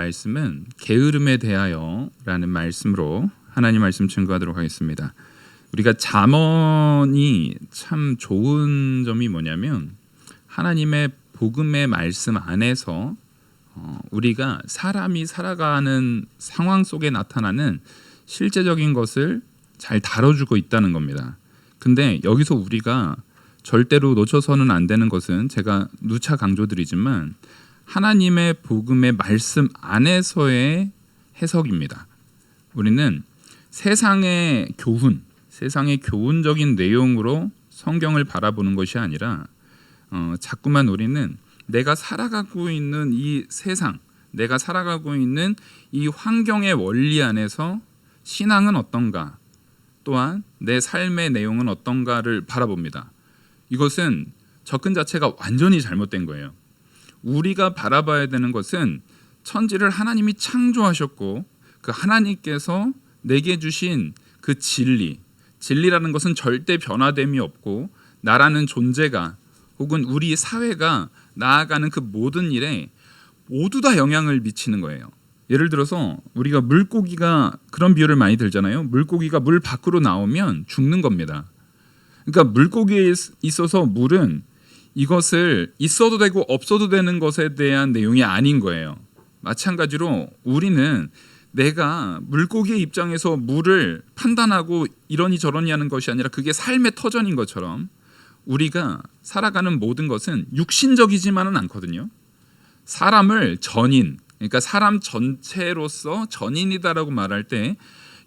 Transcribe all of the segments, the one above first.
말씀은 게으름에 대하여라는 말씀으로 하나님 말씀 증거하도록 하겠습니다. 우리가 잠언이 참 좋은 점이 뭐냐면 하나님의 복음의 말씀 안에서 우리가 사람이 살아가는 상황 속에 나타나는 실제적인 것을 잘 다뤄주고 있다는 겁니다. 근데 여기서 우리가 절대로 놓쳐서는 안 되는 것은 제가 누차 강조드리지만 하나님의 복음의 말씀 안에서의 해석입니다. 우리는 세상의 교훈적인 내용으로 성경을 바라보는 것이 아니라 자꾸만 우리는 내가 살아가고 있는 이 세상, 내가 살아가고 있는 이 환경의 원리 안에서 신앙은 어떤가, 또한 내 삶의 내용은 어떤가를 바라봅니다. 이것은 접근 자체가 완전히 잘못된 거예요. 우리가 바라봐야 되는 것은 천지를 하나님이 창조하셨고 그 하나님께서 내게 주신 그 진리라는 것은 절대 변화됨이 없고 나라는 존재가 혹은 우리 사회가 나아가는 그 모든 일에 모두 다 영향을 미치는 거예요. 예를 들어서 우리가 물고기가 그런 비유를 많이 들잖아요. 물고기가 물 밖으로 나오면 죽는 겁니다. 그러니까 물고기에 있어서 물은 이것을 있어도 되고 없어도 되는 것에 대한 내용이 아닌 거예요. 마찬가지로 우리는 내가 물고기의 입장에서 물을 판단하고 이러니 저러니 하는 것이 아니라 그게 삶의 터전인 것처럼 우리가 살아가는 모든 것은 육신적이지만은 않거든요. 사람을 전인, 그러니까 사람 전체로서 전인이다라고 말할 때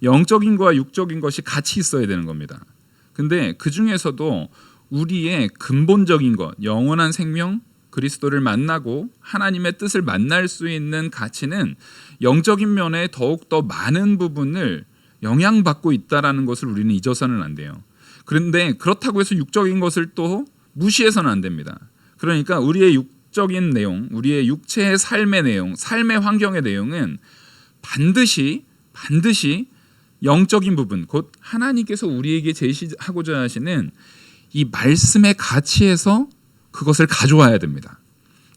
영적인 것과 육적인 것이 같이 있어야 되는 겁니다. 근데 그 중에서도 우리의 근본적인 것, 영원한 생명, 그리스도를 만나고 하나님의 뜻을 만날 수 있는 가치는 영적인 면에 더욱더 많은 부분을 영향받고 있다는 것을 우리는 잊어서는 안 돼요. 그런데 그렇다고 해서 육적인 것을 또 무시해서는 안 됩니다. 그러니까 우리의 육적인 내용, 우리의 육체의 삶의 내용, 삶의 환경의 내용은 반드시 영적인 부분, 곧 하나님께서 우리에게 제시하고자 하시는 이 말씀의 가치에서 그것을 가져와야 됩니다.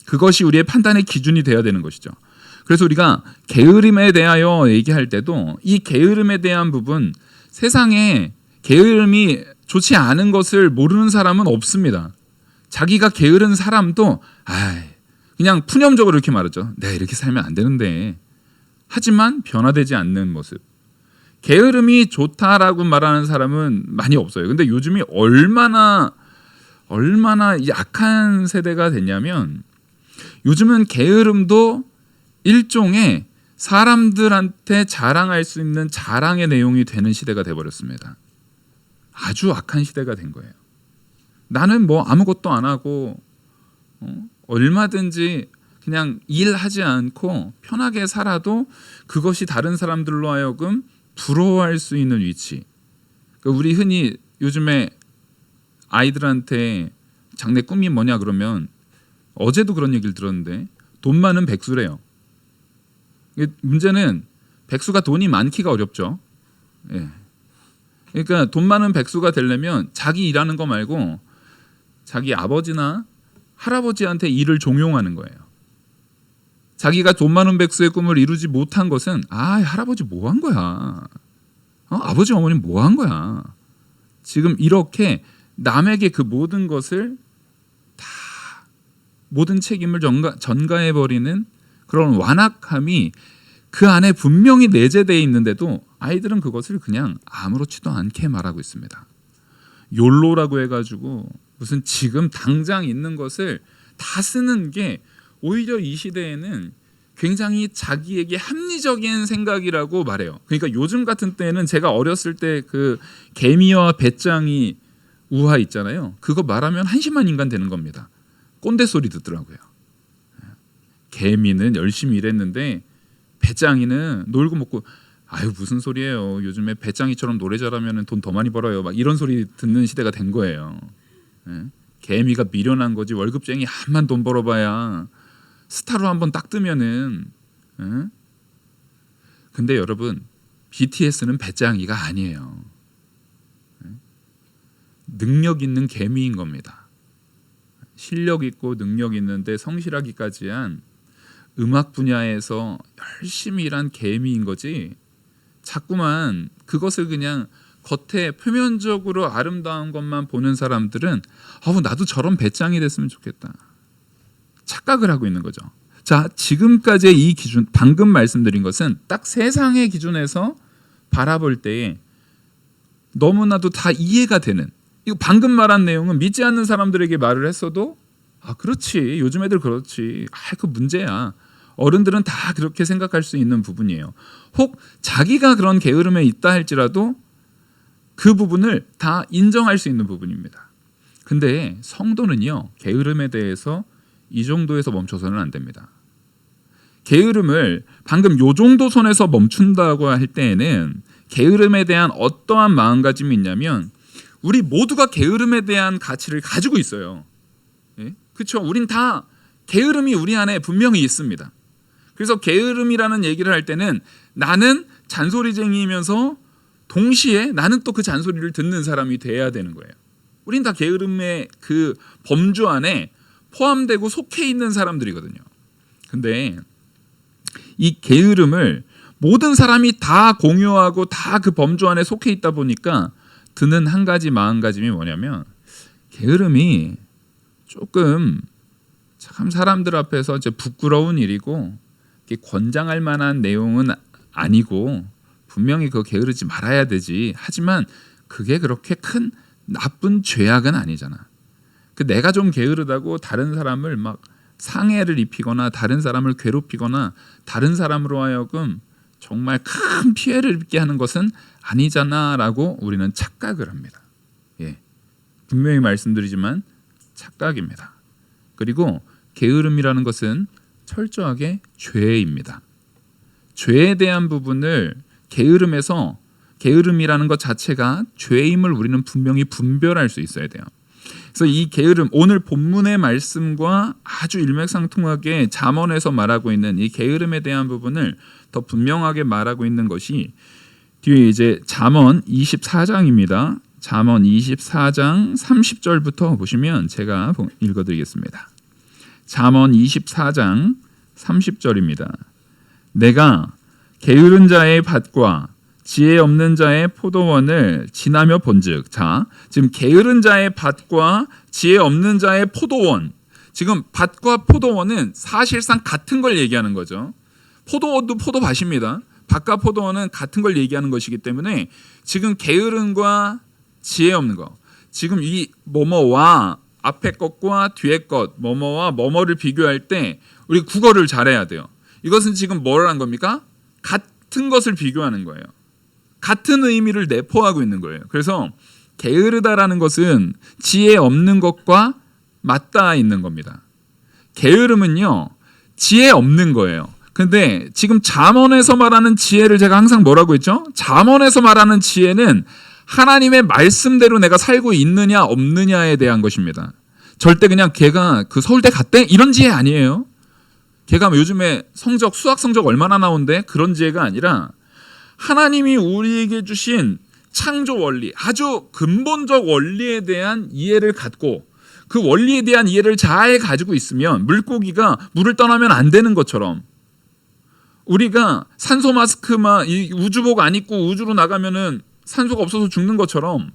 그것이 우리의 판단의 기준이 되어야 되는 것이죠. 그래서 우리가 게으름에 대하여 얘기할 때도 이 게으름에 대한 부분, 세상에 게으름이 좋지 않은 것을 모르는 사람은 없습니다. 자기가 게으른 사람도 그냥 푸념적으로 이렇게 말하죠. 내가 이렇게 살면 안 되는데. 하지만 변화되지 않는 모습. 게으름이 좋다라고 말하는 사람은 많이 없어요. 근데 요즘이 얼마나 약한 세대가 됐냐면 요즘은 게으름도 일종의 사람들한테 자랑할 수 있는 자랑의 내용이 되는 시대가 돼버렸습니다. 아주 악한 시대가 된 거예요. 나는 뭐 아무것도 안 하고 얼마든지 그냥 일하지 않고 편하게 살아도 그것이 다른 사람들로 하여금 부러워할 수 있는 위치. 그러니까 우리 흔히 요즘에 아이들한테 장래 꿈이 뭐냐 그러면 어제도 그런 얘기를 들었는데 돈 많은 백수래요. 문제는 백수가 돈이 많기가 어렵죠. 예. 그러니까 돈 많은 백수가 되려면 자기 일하는 거 말고 자기 아버지나 할아버지한테 일을 종용하는 거예요. 자기가 돈 많은 백수의 꿈을 이루지 못한 것은 할아버지 뭐 한 거야? 아버지 어머니 뭐 한 거야? 지금 이렇게 남에게 그 모든 것을 다 모든 책임을 전가해버리는 그런 완악함이 그 안에 분명히 내재되어 있는데도 아이들은 그것을 그냥 아무렇지도 않게 말하고 있습니다. 욜로라고 해가지고 무슨 지금 당장 있는 것을 다 쓰는 게 오히려 이 시대에는 굉장히 자기에게 합리적인 생각이라고 말해요. 그러니까 요즘 같은 때는 제가 어렸을 때 그 개미와 배짱이 우화 있잖아요. 그거 말하면 한심한 인간 되는 겁니다. 꼰대 소리 듣더라고요. 개미는 열심히 일했는데 배짱이는 놀고 먹고 무슨 소리예요. 요즘에 배짱이처럼 노래 잘하면 돈 더 많이 벌어요. 막 이런 소리 듣는 시대가 된 거예요. 개미가 미련한 거지 월급쟁이 한만 돈 벌어봐야 스타로 한번 딱 뜨면은. 근데 여러분 BTS는 배짱이가 아니에요. 능력 있는 개미인 겁니다. 실력 있고 능력 있는데 성실하기까지 한 음악 분야에서 열심히 일한 개미인 거지 자꾸만 그것을 그냥 겉에 표면적으로 아름다운 것만 보는 사람들은 나도 저런 배짱이 됐으면 좋겠다 착각을 하고 있는 거죠. 자, 지금까지의 이 기준, 방금 말씀드린 것은 딱 세상의 기준에서 바라볼 때에 너무나도 다 이해가 되는, 이거 방금 말한 내용은 믿지 않는 사람들에게 말을 했어도 그렇지, 요즘 애들 그렇지, 그 문제야, 어른들은 다 그렇게 생각할 수 있는 부분이에요. 혹 자기가 그런 게으름에 있다 할지라도 그 부분을 다 인정할 수 있는 부분입니다. 근데 성도는요, 게으름에 대해서 이 정도에서 멈춰서는 안 됩니다. 게으름을 방금 요 정도 선에서 멈춘다고 할 때에는 게으름에 대한 어떠한 마음가짐이 있냐면 우리 모두가 게으름에 대한 가치를 가지고 있어요. 예? 그렇죠? 우린 다 게으름이 우리 안에 분명히 있습니다. 그래서 게으름이라는 얘기를 할 때는 나는 잔소리쟁이이면서 동시에 나는 또 그 잔소리를 듣는 사람이 돼야 되는 거예요. 우린 다 게으름의 그 범주 안에 포함되고 속해 있는 사람들이거든요. 근데 이 게으름을 모든 사람이 다 공유하고 다 그 범주 안에 속해 있다 보니까 드는 한 가지 마음가짐이 뭐냐면 게으름이 조금 참 사람들 앞에서 이제 부끄러운 일이고 권장할 만한 내용은 아니고 분명히 그거 게으르지 말아야 되지. 하지만 그게 그렇게 큰 나쁜 죄악은 아니잖아. 내가 좀 게으르다고 다른 사람을 막 상해를 입히거나 다른 사람을 괴롭히거나 다른 사람으로 하여금 정말 큰 피해를 입게 하는 것은 아니잖아라고 우리는 착각을 합니다. 예, 분명히 말씀드리지만 착각입니다. 그리고 게으름이라는 것은 철저하게 죄입니다. 죄에 대한 부분을 게으름이라는 것 자체가 죄임을 우리는 분명히 분별할 수 있어야 돼요. 그래서 이 게으름, 오늘 본문의 말씀과 아주 일맥상통하게 잠언에서 말하고 있는 이 게으름에 대한 부분을 더 분명하게 말하고 있는 것이 뒤에 이제 잠언 24장입니다. 잠언 24장 30절부터 보시면 제가 읽어드리겠습니다. 잠언 24장 30절입니다. 내가 게으른 자의 밭과 지혜 없는 자의 포도원을 지나며 본즉. 자, 지금 게으른 자의 밭과 지혜 없는 자의 포도원. 지금 밭과 포도원은 사실상 같은 걸 얘기하는 거죠. 포도원도 포도밭입니다. 밭과 포도원은 같은 걸 얘기하는 것이기 때문에 지금 게으름과 지혜 없는 거. 지금 이 뭐뭐와 앞에 것과 뒤에 것, 뭐뭐와 뭐뭐를 비교할 때 우리 국어를 잘해야 돼요. 이것은 지금 뭘 한 겁니까? 같은 것을 비교하는 거예요. 같은 의미를 내포하고 있는 거예요. 그래서 게으르다라는 것은 지혜 없는 것과 맞닿아 있는 겁니다. 게으름은요, 지혜 없는 거예요. 근데 지금 잠언에서 말하는 지혜를 제가 항상 뭐라고 했죠? 잠언에서 말하는 지혜는 하나님의 말씀대로 내가 살고 있느냐 없느냐에 대한 것입니다. 절대 그냥 걔가 그 서울대 갔대? 이런 지혜 아니에요. 걔가 요즘에 수학 성적 얼마나 나온대? 그런 지혜가 아니라 하나님이 우리에게 주신 창조 원리, 아주 근본적 원리에 대한 이해를 갖고 그 원리에 대한 이해를 잘 가지고 있으면 물고기가 물을 떠나면 안 되는 것처럼 우리가 산소 마스크만 이 우주복 안 입고 우주로 나가면은 산소가 없어서 죽는 것처럼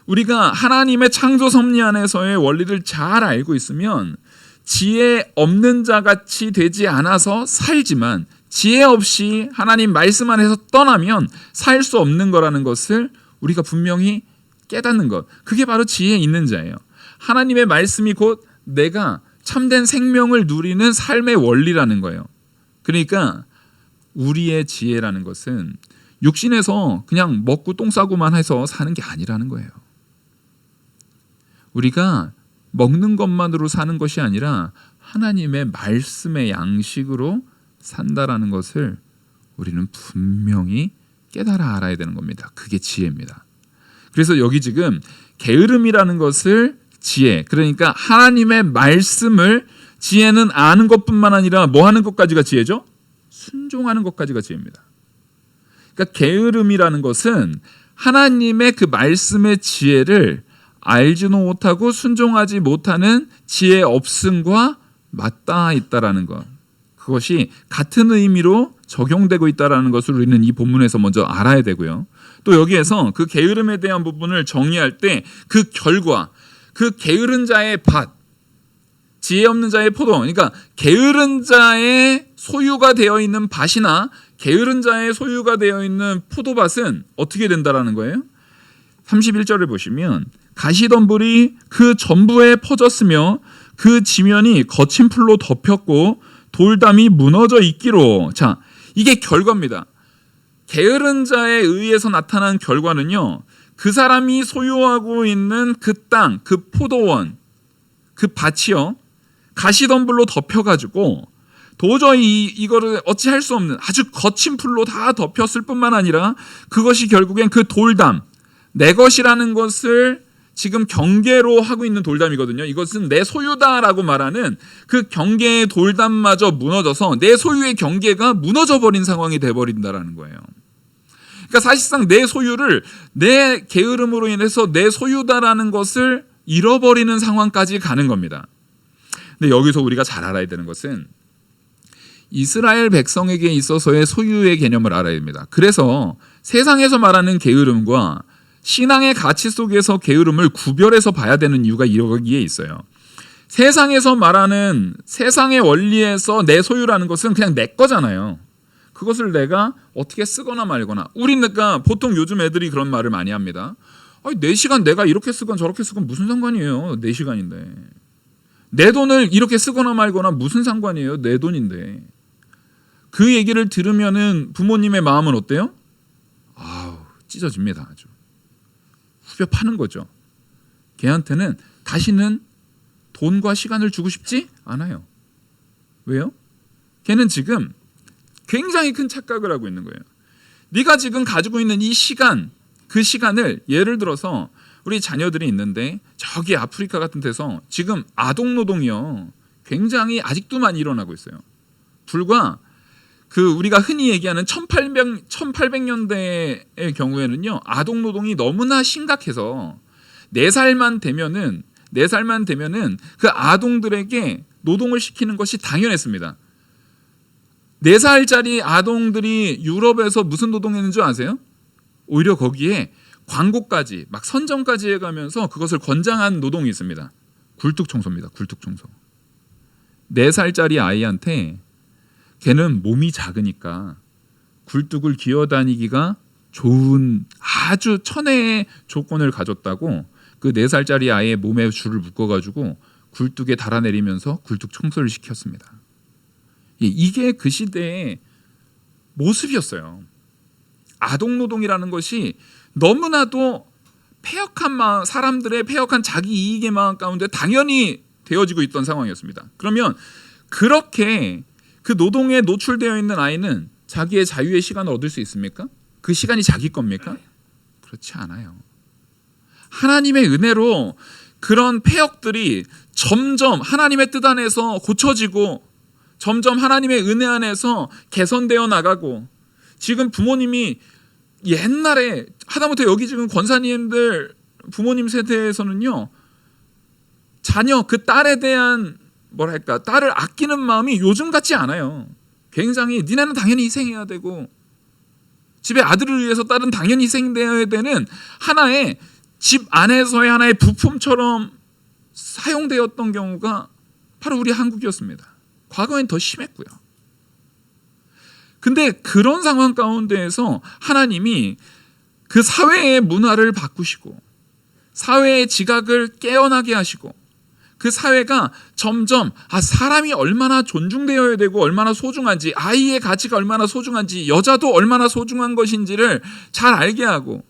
우리가 하나님의 창조 섭리 안에서의 원리를 잘 알고 있으면 지혜 없는 자 같이 되지 않아서 살지만 지혜 없이 하나님 말씀 안에서 떠나면 살 수 없는 거라는 것을 우리가 분명히 깨닫는 것. 그게 바로 지혜 있는 자예요. 하나님의 말씀이 곧 내가 참된 생명을 누리는 삶의 원리라는 거예요. 그러니까 우리의 지혜라는 것은 육신에서 그냥 먹고 똥 싸고만 해서 사는 게 아니라는 거예요. 우리가 먹는 것만으로 사는 것이 아니라 하나님의 말씀의 양식으로 산다라는 것을 우리는 분명히 깨달아 알아야 되는 겁니다. 그게 지혜입니다. 그래서 여기 지금 게으름이라는 것을 지혜, 그러니까 하나님의 말씀을 지혜는 아는 것뿐만 아니라 뭐 하는 것까지가 지혜죠? 순종하는 것까지가 지혜입니다. 그러니까 게으름이라는 것은 하나님의 그 말씀의 지혜를 알지도 못하고 순종하지 못하는 지혜 없음과 맞닿아 있다라는 것. 그것이 같은 의미로 적용되고 있다는 것을 우리는 이 본문에서 먼저 알아야 되고요. 또 여기에서 그 게으름에 대한 부분을 정의할 때 그 결과, 그 게으른 자의 밭, 지혜 없는 자의 포도, 그러니까 게으른 자의 소유가 되어 있는 밭이나 게으른 자의 소유가 되어 있는 포도밭은 어떻게 된다라는 거예요? 31절을 보시면 가시덤불이 그 전부에 퍼졌으며 그 지면이 거친 풀로 덮였고 돌담이 무너져 있기로. 자, 이게 결과입니다. 게으른 자에 의해서 나타난 결과는요, 그 사람이 소유하고 있는 그 땅, 그 포도원, 그 밭이요, 가시덤불로 덮여가지고 도저히 이거를 어찌할 수 없는 아주 거친 풀로 다 덮였을 뿐만 아니라 그것이 결국엔 그 돌담, 내 것이라는 것을 지금 경계로 하고 있는 돌담이거든요. 이것은 내 소유다라고 말하는 그 경계의 돌담마저 무너져서 내 소유의 경계가 무너져 버린 상황이 돼버린다라는 거예요. 그러니까 사실상 내 소유를 내 게으름으로 인해서 내 소유다라는 것을 잃어버리는 상황까지 가는 겁니다. 근데 여기서 우리가 잘 알아야 되는 것은 이스라엘 백성에게 있어서의 소유의 개념을 알아야 됩니다. 그래서 세상에서 말하는 게으름과 신앙의 가치 속에서 게으름을 구별해서 봐야 되는 이유가 여기에 있어요. 세상에서 말하는 세상의 원리에서 내 소유라는 것은 그냥 내 거잖아요. 그것을 내가 어떻게 쓰거나 말거나. 우리가 보통 요즘 애들이 그런 말을 많이 합니다. 아니, 내 시간 내가 이렇게 쓰건 저렇게 쓰건 무슨 상관이에요. 내 시간인데. 내 돈을 이렇게 쓰거나 말거나 무슨 상관이에요. 내 돈인데. 그 얘기를 들으면은 부모님의 마음은 어때요? 아우, 찢어집니다. 아주. 후벼 파는 거죠. 걔한테는 다시는 돈과 시간을 주고 싶지 않아요. 왜요? 걔는 지금 굉장히 큰 착각을 하고 있는 거예요. 네가 지금 가지고 있는 이 시간, 그 시간을 예를 들어서 우리 자녀들이 있는데 저기 아프리카 같은 데서 지금 아동노동이요. 굉장히 아직도 많이 일어나고 있어요. 불과 그 우리가 흔히 얘기하는 1800년대의 경우에는요, 아동노동이 너무나 심각해서 4살만 되면은 그 아동들에게 노동을 시키는 것이 당연했습니다. 4살짜리 아동들이 유럽에서 무슨 노동했는 줄 아세요? 오히려 거기에 광고까지 막 선전까지 해가면서 그것을 권장한 노동이 있습니다. 굴뚝 청소입니다. 굴뚝 청소. 4살짜리 아이한테 걔는 몸이 작으니까 굴뚝을 기어다니기가 좋은 아주 천혜의 조건을 가졌다고 그 4살짜리 아이의 몸에 줄을 묶어가지고 굴뚝에 달아내리면서 굴뚝 청소를 시켰습니다. 이게 그 시대의 모습이었어요. 아동노동이라는 것이 너무나도 패역한 사람들의 패역한 자기 이익의 마음 가운데 당연히 되어지고 있던 상황이었습니다. 그러면 그렇게 그 노동에 노출되어 있는 아이는 자기의 자유의 시간을 얻을 수 있습니까? 그 시간이 자기 겁니까? 그렇지 않아요. 하나님의 은혜로 그런 패역들이 점점 하나님의 뜻 안에서 고쳐지고 점점 하나님의 은혜 안에서 개선되어 나가고, 지금 부모님이 옛날에 하다못해 여기 지금 권사님들 부모님 세대에서는요, 자녀 그 딸에 대한 뭐랄까 딸을 아끼는 마음이 요즘 같지 않아요. 굉장히 니네는 당연히 희생해야 되고 집에 아들을 위해서 딸은 당연히 희생되어야 되는 하나의 집 안에서의 하나의 부품처럼 사용되었던 경우가 바로 우리 한국이었습니다. 과거엔 더 심했고요. 근데 그런 상황 가운데에서 하나님이 그 사회의 문화를 바꾸시고 사회의 지각을 깨어나게 하시고 그 사회가 점점 사람이 얼마나 존중되어야 되고 얼마나 소중한지, 아이의 가치가 얼마나 소중한지, 여자도 얼마나 소중한 것인지를 잘 알게 하고,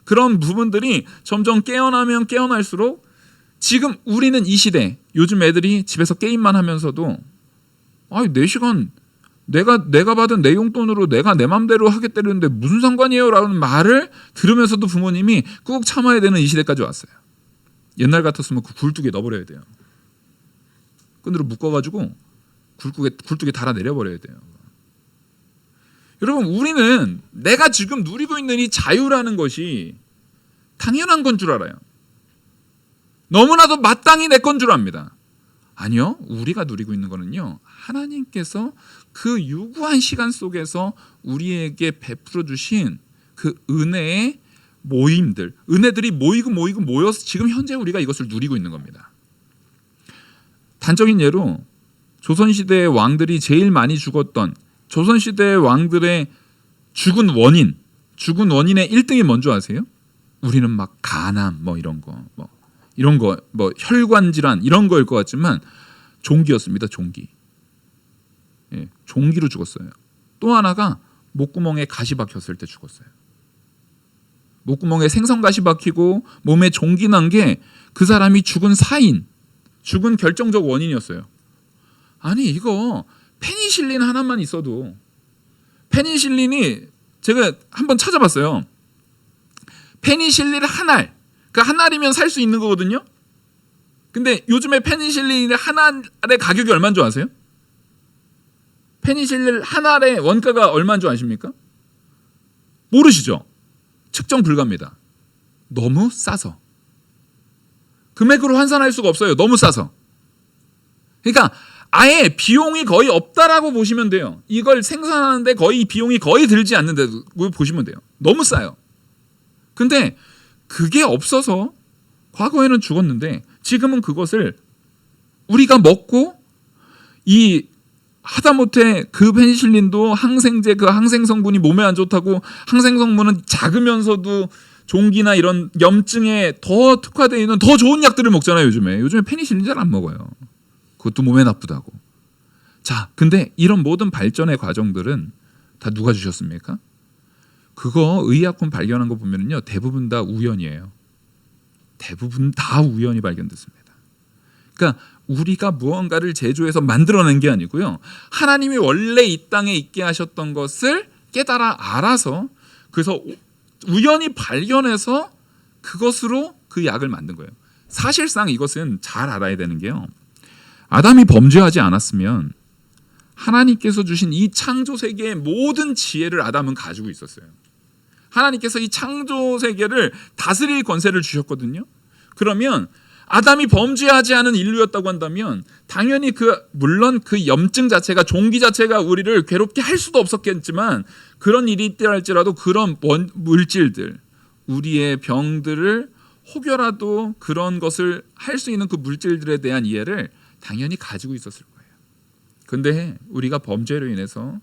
그런 부분들이 점점 깨어나면 깨어날수록 지금 우리는 이 시대, 요즘 애들이 집에서 게임만 하면서도 내 시간 내가 받은 내 용돈으로 내가 내 맘대로 하겠다는데 무슨 상관이에요? 라는 말을 들으면서도 부모님이 꾹 참아야 되는 이 시대까지 왔어요. 옛날 같았으면 그 굴뚝에 넣어버려야 돼요. 끈으로 묶어가지고 굴뚝에 달아 내려버려야 돼요. 여러분, 우리는 내가 지금 누리고 있는 이 자유라는 것이 당연한 건 줄 알아요. 너무나도 마땅히 내 건 줄 압니다. 아니요. 우리가 누리고 있는 거는요. 하나님께서 그 유구한 시간 속에서 우리에게 베풀어 주신 그 은혜의 모임들, 은혜들이 모이고 모여서 지금 현재 우리가 이것을 누리고 있는 겁니다. 단적인 예로 조선시대의 왕들이 제일 많이 죽었던 조선시대의 왕들의 죽은 원인의 1등이 뭔지 아세요? 우리는 막 간암 이런 거 혈관 질환 이런 거일 것 같지만 종기였습니다. 종기. 예, 종기로 죽었어요. 또 하나가 목구멍에 가시 박혔을 때 죽었어요. 목구멍에 생선가시 박히고 몸에 종기 난 게 그 사람이 죽은 결정적 원인이었어요. 아니 이거 페니실린 하나만 있어도 페니실린이 제가 한번 찾아봤어요. 페니실린 한 알, 그 한 알이면 살 수 있는 거거든요. 근데 요즘에 페니실린 한 알의 가격이 얼마인 줄 아세요? 페니실린 한 알의 원가가 얼마인 줄 아십니까? 모르시죠? 측정 불가입니다. 너무 싸서. 금액으로 환산할 수가 없어요. 너무 싸서. 그러니까 아예 비용이 거의 없다라고 보시면 돼요. 이걸 생산하는데 거의 비용이 거의 들지 않는다고 보시면 돼요. 너무 싸요. 근데 그게 없어서 과거에는 죽었는데 지금은 그것을 우리가 먹고 이 하다못해 그 페니실린도 항생제 그 항생 성분이 몸에 안 좋다고 항생 성분은 작으면서도 종기나 이런 염증에 더 특화되어 있는 더 좋은 약들을 먹잖아요. 요즘에 페니실린 잘 안 먹어요. 그것도 몸에 나쁘다고. 자, 근데 이런 모든 발전의 과정들은 다 누가 주셨습니까? 그거 의약품 발견한 거 보면요 대부분 다 우연이에요. 대부분 다 우연히 발견됐습니다. 그러니까 우리가 무언가를 제조해서 만들어낸 게 아니고요. 하나님이 원래 이 땅에 있게 하셨던 것을 깨달아 알아서 그래서 우연히 발견해서 그것으로 그 약을 만든 거예요. 사실상 이것은 잘 알아야 되는 게요. 아담이 범죄하지 않았으면 하나님께서 주신 이 창조 세계의 모든 지혜를 아담은 가지고 있었어요. 하나님께서 이 창조 세계를 다스릴 권세를 주셨거든요. 그러면 아담이 범죄하지 않은 인류였다고 한다면 당연히 물론 그 염증 자체가 종기 자체가 우리를 괴롭게 할 수도 없었겠지만 그런 일이 있다 할지라도 그런 물질들 우리의 병들을 혹여라도 그런 것을 할 수 있는 그 물질들에 대한 이해를 당연히 가지고 있었을 거예요. 근데 우리가 범죄로 인해서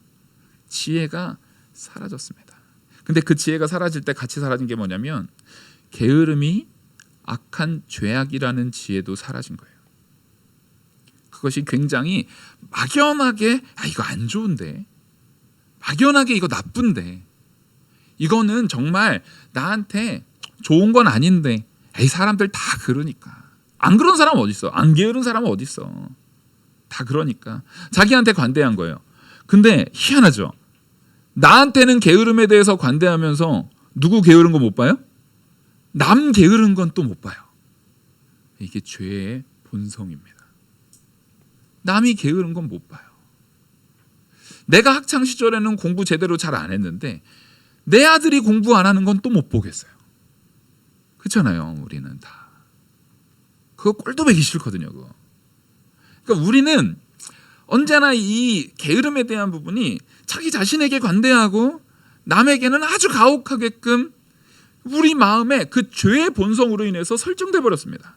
지혜가 사라졌습니다. 근데 그 지혜가 사라질 때 같이 사라진 게 뭐냐면 게으름이 악한 죄악이라는 지혜도 사라진 거예요. 그것이 굉장히 막연하게 이거 안 좋은데 막연하게 이거 나쁜데 이거는 정말 나한테 좋은 건 아닌데 사람들 다 그러니까 안 그런 사람 어디 있어? 안 게으른 사람은 어디 있어? 다 그러니까 자기한테 관대한 거예요. 근데 희한하죠. 나한테는 게으름에 대해서 관대하면서 누구 게으른 거 못 봐요? 남 게으른 건 또 못 봐요. 이게 죄의 본성입니다. 남이 게으른 건 못 봐요. 내가 학창 시절에는 공부 제대로 잘 안 했는데 내 아들이 공부 안 하는 건 또 못 보겠어요. 그렇잖아요. 우리는 다. 그거 꼴도 보기 싫거든요. 그거. 그러니까 우리는 언제나 이 게으름에 대한 부분이 자기 자신에게 관대하고 남에게는 아주 가혹하게끔 우리 마음에 그 죄의 본성으로 인해서 설정돼 버렸습니다.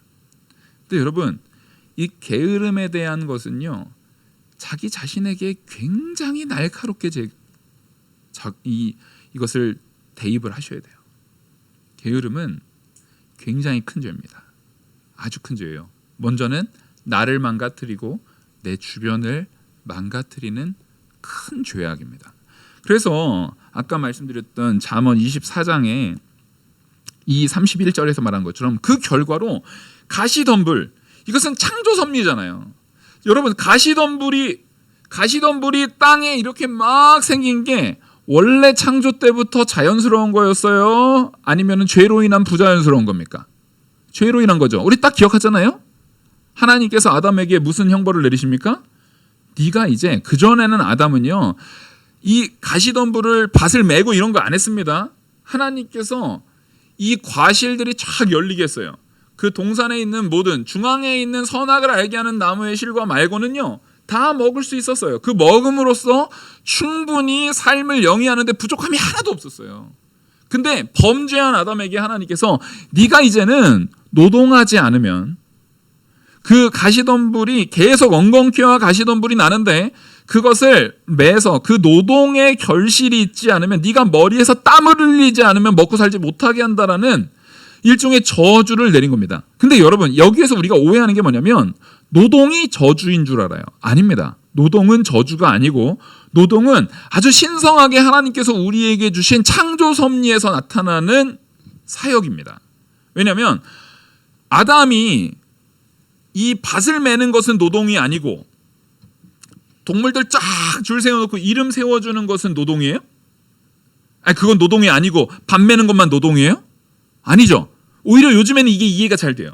근데 여러분 이 게으름에 대한 것은요 자기 자신에게 굉장히 날카롭게 이것을 대입을 하셔야 돼요. 게으름은 굉장히 큰 죄입니다. 아주 큰 죄예요. 먼저는 나를 망가뜨리고 내 주변을 망가뜨리는 큰 죄악입니다. 그래서 아까 말씀드렸던 잠언 24장에 이 31절에서 말한 것처럼 그 결과로 가시덤불 이것은 창조 섭리잖아요. 여러분 가시덤불이 땅에 이렇게 막 생긴 게 원래 창조 때부터 자연스러운 거였어요? 아니면 죄로 인한 부자연스러운 겁니까? 죄로 인한 거죠. 우리 딱 기억하잖아요. 하나님께서 아담에게 무슨 형벌을 내리십니까? 네가 이제 그전에는 아담은요 이 가시덤불을 밭을 메고 이런 거 안 했습니다. 하나님께서 이 과실들이 쫙 열리게 했어요. 그 동산에 있는 모든 중앙에 있는 선악을 알게 하는 나무의 실과 말고는요 다 먹을 수 있었어요. 그 먹음으로써 충분히 삶을 영위하는데 부족함이 하나도 없었어요. 근데 범죄한 아담에게 하나님께서 네가 이제는 노동하지 않으면 그 가시덤불이 계속 엉겅퀴와 가시덤불이 나는데 그것을 매서 그 노동의 결실이 있지 않으면 네가 머리에서 땀을 흘리지 않으면 먹고 살지 못하게 한다라는 일종의 저주를 내린 겁니다. 근데 여러분 여기에서 우리가 오해하는 게 뭐냐면 노동이 저주인 줄 알아요. 아닙니다. 노동은 저주가 아니고 노동은 아주 신성하게 하나님께서 우리에게 주신 창조 섭리에서 나타나는 사역입니다. 왜냐하면 아담이 이 밭을 매는 것은 노동이 아니고 동물들 쫙 줄 세워놓고 이름 세워주는 것은 노동이에요? 아니 그건 노동이 아니고 밭 매는 것만 노동이에요? 아니죠. 오히려 요즘에는 이게 이해가 잘 돼요.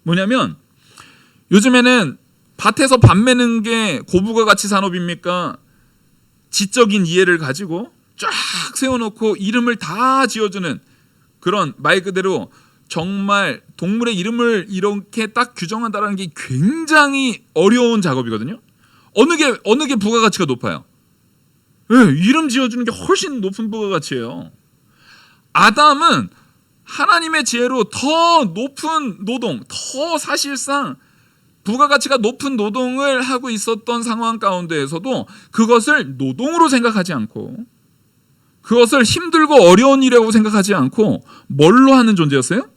뭐냐면 요즘에는 밭에서 밭 매는 게 고부가 가치 산업입니까? 지적인 이해를 가지고 쫙 세워놓고 이름을 다 지어주는 그런 말 그대로 정말 동물의 이름을 이렇게 딱 규정한다는 게 굉장히 어려운 작업이거든요. 어느 게 부가가치가 높아요? 네, 이름 지어주는 게 훨씬 높은 부가가치예요. 아담은 하나님의 지혜로 더 높은 노동, 더 사실상 부가가치가 높은 노동을 하고 있었던 상황 가운데에서도 그것을 노동으로 생각하지 않고 그것을 힘들고 어려운 일이라고 생각하지 않고 뭘로 하는 존재였어요?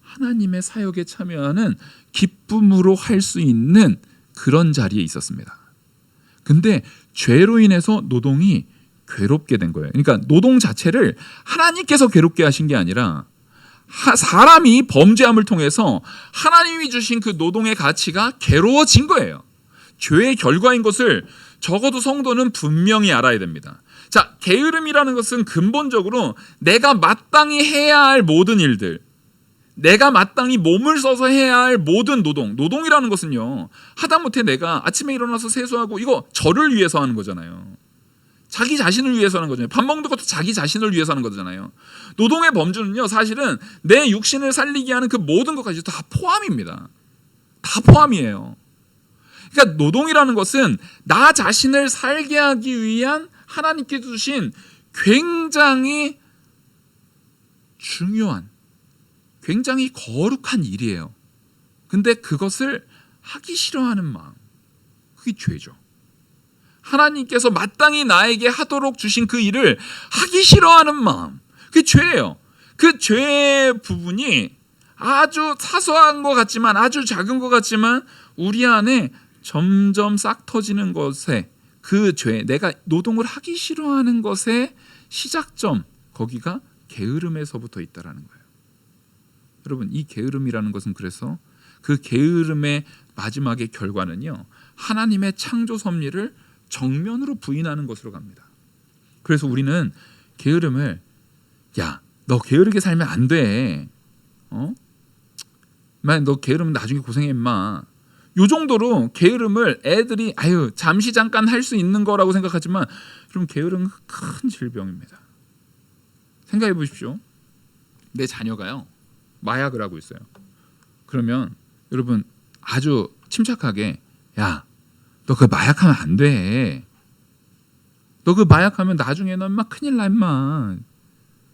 하나님의 사역에 참여하는 기쁨으로 할 수 있는 그런 자리에 있었습니다. 근데 죄로 인해서 노동이 괴롭게 된 거예요. 그러니까 노동 자체를 하나님께서 괴롭게 하신 게 아니라 사람이 범죄함을 통해서 하나님이 주신 그 노동의 가치가 괴로워진 거예요. 죄의 결과인 것을 적어도 성도는 분명히 알아야 됩니다. 자, 게으름이라는 것은 근본적으로 내가 마땅히 해야 할 모든 일들, 내가 마땅히 몸을 써서 해야 할 모든 노동이라는 것은요, 하다못해 내가 아침에 일어나서 세수하고 이거 저를 위해서 하는 거잖아요. 자기 자신을 위해서 하는 거잖아요. 밥 먹는 것도 자기 자신을 위해서 하는 거잖아요. 노동의 범주는요, 사실은 내 육신을 살리게 하는 그 모든 것까지 다 포함입니다. 다 포함이에요. 그러니까 노동이라는 것은 나 자신을 살게 하기 위한 하나님께 주신 굉장히 중요한, 굉장히 거룩한 일이에요. 근데 그것을 하기 싫어하는 마음, 그게 죄죠. 하나님께서 마땅히 나에게 하도록 주신 그 일을 하기 싫어하는 마음, 그게 죄예요. 그 죄의 부분이 아주 사소한 것 같지만, 아주 작은 것 같지만 우리 안에 점점 싹 터지는 것에, 그 죄, 내가 노동을 하기 싫어하는 것의 시작점, 거기가 게으름에서부터 있다라는 거예요. 여러분, 이 게으름이라는 것은 그래서 그 게으름의 마지막의 결과는요, 하나님의 창조 섭리를 정면으로 부인하는 것으로 갑니다. 그래서 우리는 게으름을, 야, 너 게으르게 살면 안 돼. 너 게으르면 나중에 고생해 임마. 요 정도로 게으름을 애들이 아유 잠시 잠깐 할 수 있는 거라고 생각하지만, 여러분 게으름은 큰 질병입니다. 생각해 보십시오. 내 자녀가요 마약을 하고 있어요. 그러면 여러분 아주 침착하게, 야, 너 그 마약하면 안 돼. 너 그 마약하면 나중에 너 인마 큰일 나 임마.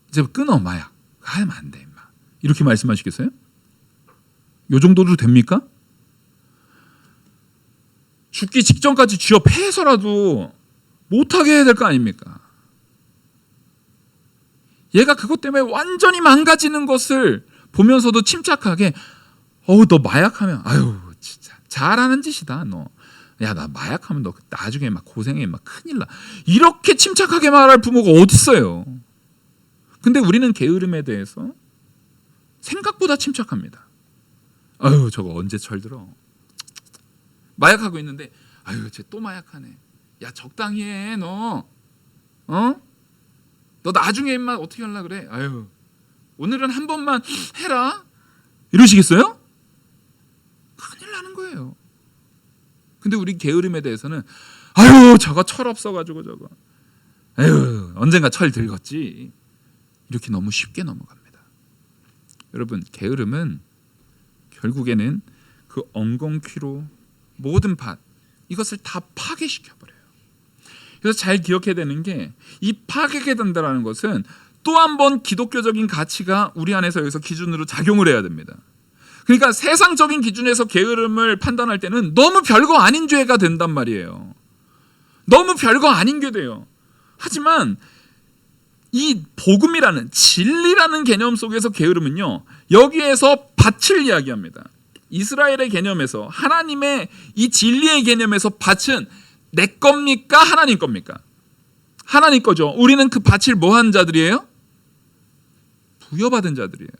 이제 끊어 마약. 하면 안 돼 임마. 이렇게 말씀하시겠어요? 요 정도로 됩니까? 죽기 직전까지 쥐어 패서라도 못하게 해야 될 거 아닙니까? 얘가 그것 때문에 완전히 망가지는 것을 보면서도 침착하게, 너 마약하면 아유 진짜 잘하는 짓이다 너. 야, 나 마약하면 너 나중에 막 고생해 막 큰일 나. 이렇게 침착하게 말할 부모가 어디 있어요? 근데 우리는 게으름에 대해서 생각보다 침착합니다. 아유 저거 언제 철들어. 마약하고 있는데 아유 쟤 또 마약하네. 야 적당히 해 너. 너 나중에 임마 어떻게 하려고 그래. 아유 오늘은 한 번만 해라. 이러시겠어요? 큰일 나는 거예요. 근데 우리 게으름에 대해서는 아유 저거 철 없어가지고 저거 아유 언젠가 철 들겠지, 이렇게 너무 쉽게 넘어갑니다. 여러분 게으름은 결국에는 그 엉겅퀴로 모든 밭 이것을 다 파괴시켜 버려요. 그래서 잘 기억해야 되는 게 이 파괴가 된다는 것은 또 한 번 기독교적인 가치가 우리 안에서 여기서 기준으로 작용을 해야 됩니다. 그러니까 세상적인 기준에서 게으름을 판단할 때는 너무 별거 아닌 죄가 된단 말이에요. 너무 별거 아닌 게 돼요. 하지만 이 복음이라는 진리라는 개념 속에서 게으름은요, 여기에서 밭을 이야기합니다. 이스라엘의 개념에서, 하나님의 이 진리의 개념에서 밭은 내 겁니까? 하나님 겁니까? 하나님 거죠. 우리는 그 밭을 뭐 한 자들이에요? 부여받은 자들이에요.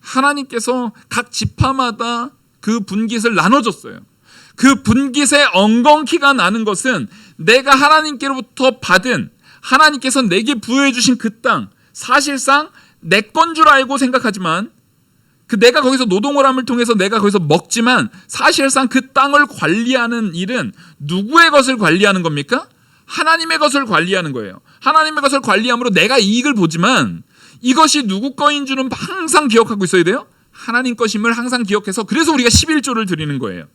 하나님께서 각 지파마다 그 분깃을 나눠줬어요. 그 분깃의 엉겅퀴가 나는 것은 내가 하나님께로부터 받은, 하나님께서 내게 부여해 주신 그 땅, 사실상 내 건 줄 알고 생각하지만 그 내가 거기서 노동을 함을 통해서 내가 거기서 먹지만 사실상 그 땅을 관리하는 일은 누구의 것을 관리하는 겁니까? 하나님의 것을 관리하는 거예요. 하나님의 것을 관리함으로 내가 이익을 보지만 이것이 누구 거인 줄은 항상 기억하고 있어야 돼요. 하나님 것임을 항상 기억해서, 그래서 우리가 11조를 드리는 거예요.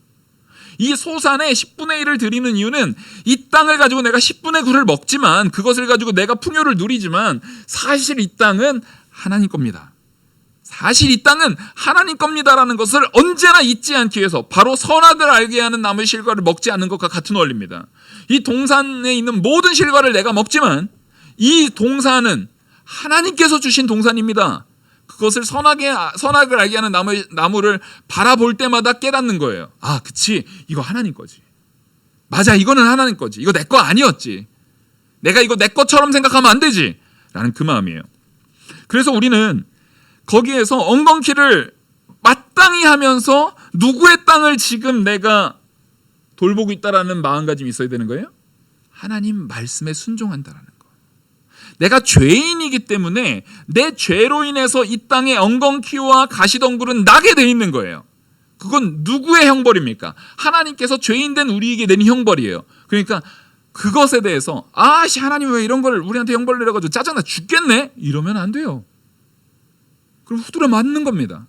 이 소산의 10분의 1을 드리는 이유는 이 땅을 가지고 내가 10분의 9를 먹지만, 그것을 가지고 내가 풍요를 누리지만 사실 이 땅은 하나님 겁니다. 사실 이 땅은 하나님 겁니다라는 것을 언제나 잊지 않기 위해서, 바로 선악을 알게 하는 나무의 실과를 먹지 않는 것과 같은 원리입니다. 이 동산에 있는 모든 실과를 내가 먹지만 이 동산은 하나님께서 주신 동산입니다. 그것을 선악을 알게 하는 나무를 바라볼 때마다 깨닫는 거예요. 아, 그치, 이거 하나님 거지. 맞아, 이거는 하나님 거지. 이거 내 거 아니었지. 내가 이거 내 것처럼 생각하면 안 되지 라는 그 마음이에요. 그래서 우리는 거기에서 엉겅퀴를 마땅히 하면서 누구의 땅을 지금 내가 돌보고 있다라는 마음가짐이 있어야 되는 거예요? 하나님 말씀에 순종한다라는 거. 내가 죄인이기 때문에 내 죄로 인해서 이 땅에 엉겅퀴와 가시덩굴은 나게 돼 있는 거예요. 그건 누구의 형벌입니까? 하나님께서 죄인된 우리에게 내린 형벌이에요. 그러니까 그것에 대해서 하나님 왜 이런 걸 우리한테 형벌을 내려가지고 짜증나 죽겠네? 이러면 안 돼요. 그럼 후드려 맞는 겁니다.